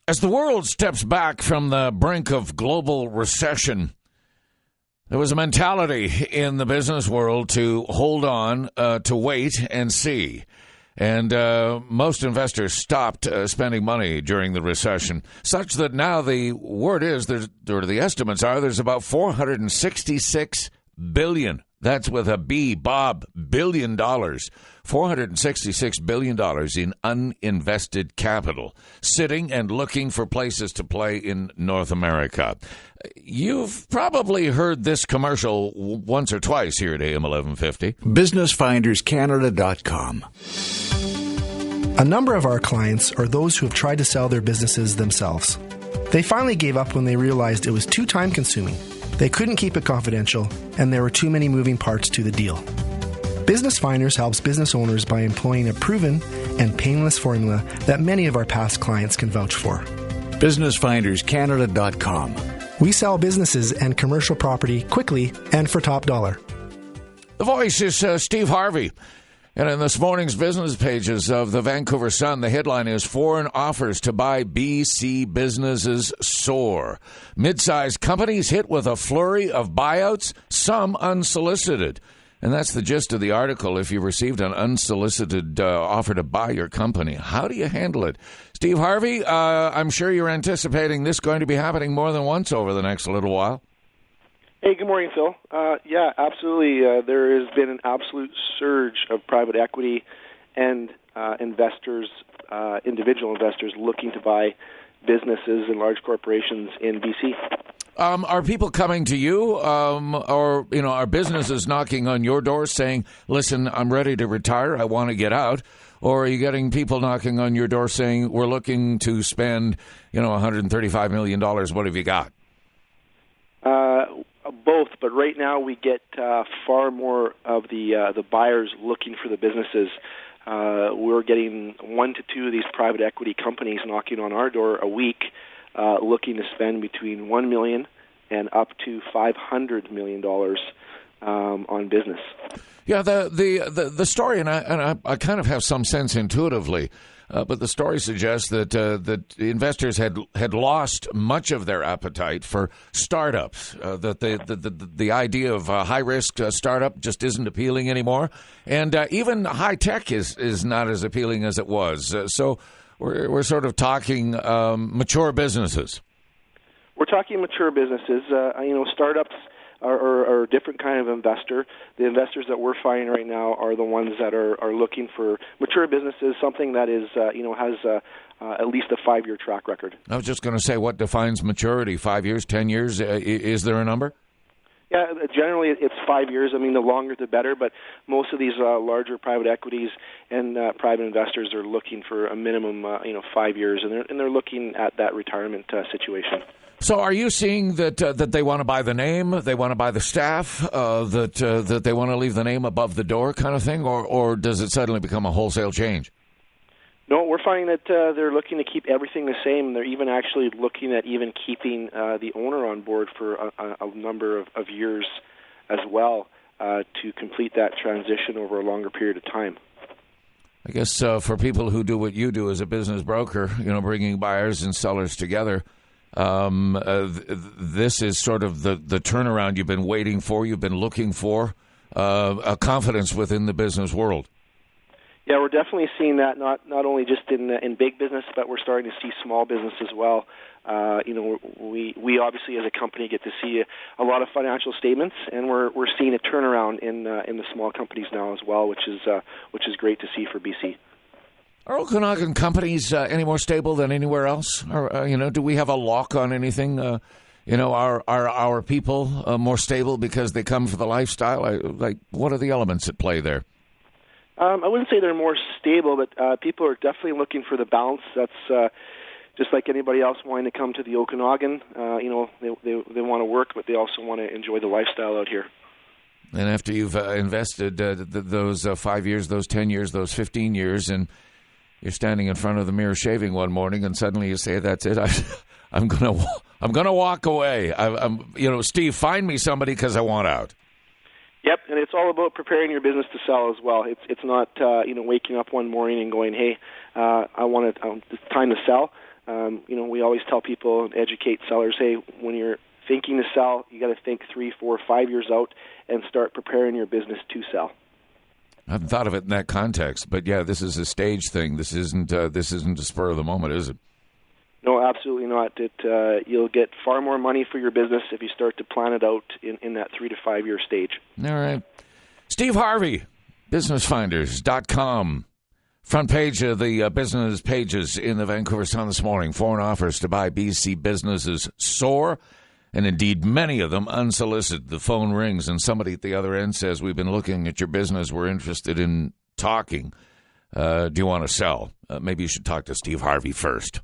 As the world steps back from the brink of global recession, there was a mentality in the business world to hold on, to wait and see. And most investors stopped spending money during the recession, such that now the word is, the estimates are, there's about $466 billion. That's with a B, Bob, billion dollars. $466 billion in uninvested capital, sitting and looking for places to play in North America. You've probably heard this commercial once or twice here at AM 1150. BusinessFindersCanada.com. A number of our clients are those who have tried to sell their businesses themselves. They finally gave up when they realized it was too time-consuming. They couldn't keep it confidential, and there were too many moving parts to the deal. Business Finders helps business owners by employing a proven and painless formula that many of our past clients can vouch for. BusinessFindersCanada.com. We sell businesses and commercial property quickly and for top dollar. The voice is Steve Harvey. And in this morning's business pages of the Vancouver Sun, the headline is Foreign Offers to Buy BC Businesses Soar. Mid-sized companies hit with a flurry of buyouts, some unsolicited. And that's the gist of the article. If you received an unsolicited offer to buy your company, how do you handle it? Steve Harvey, I'm sure you're anticipating this going to be happening more than once over the next little while. Hey, good morning, Phil. Yeah, absolutely. There has been an absolute surge of private equity and investors, individual investors looking to buy businesses and large corporations in BC. Are people coming to you, or are businesses knocking on your door saying, "Listen, I'm ready to retire. I want to get out," or are you getting people knocking on your door saying, "We're looking to spend, $135 million. What have you got?" Both, but right now we get far more of the buyers looking for the businesses. We're getting 1 to 2 of these private equity companies knocking on our door a week, looking to spend between $1 million and up to $500 million on business. Yeah, the story, and I kind of have some sense intuitively. But the story suggests that investors had lost much of their appetite for startups. That the idea of a high risk startup just isn't appealing anymore, and even high tech is not as appealing as it was. So we're sort of talking mature businesses. We're talking mature businesses. Startups are a different kind of investor. The investors that we're finding right now are the ones that are looking for mature businesses, something that is has at least a 5-year track record. I was just going to say, what defines maturity? 5 years, 10 years? Is there a number? Yeah, generally it's 5 years. I mean, the longer the better, but most of these larger private equities and private investors are looking for a minimum 5 years, and they're looking at that retirement situation. So are you seeing that they want to buy the name, they want to buy the staff, that they want to leave the name above the door kind of thing, or does it suddenly become a wholesale change? No, we're finding that they're looking to keep everything the same. They're even actually looking at even keeping the owner on board for a number of years as well to complete that transition over a longer period of time. I guess for people who do what you do as a business broker, bringing buyers and sellers together, this is sort of the turnaround you've been waiting for, you've been looking for, a confidence within the business world. Yeah, we're definitely seeing that not only just in big business, but we're starting to see small business as well. We obviously as a company get to see a lot of financial statements, and we're seeing a turnaround in the small companies now as well, which is great to see for BC. Are Okanagan companies any more stable than anywhere else? Or do we have a lock on anything? Are our people more stable because they come for the lifestyle? What are the elements at play there? I wouldn't say they're more stable, but people are definitely looking for the balance. That's just like anybody else wanting to come to the Okanagan. They want to work, but they also want to enjoy the lifestyle out here. And after you've invested those 5 years, those 10 years, those 15 years, and you're standing in front of the mirror shaving one morning, and suddenly you say, "That's it. I'm gonna walk away." Steve, find me somebody because I want out. Yep, and it's all about preparing your business to sell as well. It's not waking up one morning and going, "Hey, it's time to sell." We always tell people and educate sellers, hey, when you're thinking to sell, you got to think 3, 4, 5 years out and start preparing your business to sell. I haven't thought of it in that context, but yeah, this is a stage thing. This isn't a spur of the moment, is it? No, absolutely not. You'll get far more money for your business if you start to plan it out in that 3 to 5 year stage. All right. Steve Harvey, businessfinders.com. Front page of the business pages in the Vancouver Sun this morning. Foreign offers to buy BC businesses soar, and indeed many of them unsolicited. The phone rings and somebody at the other end says, we've been looking at your business. We're interested in talking. Do you want to sell? Maybe you should talk to Steve Harvey first.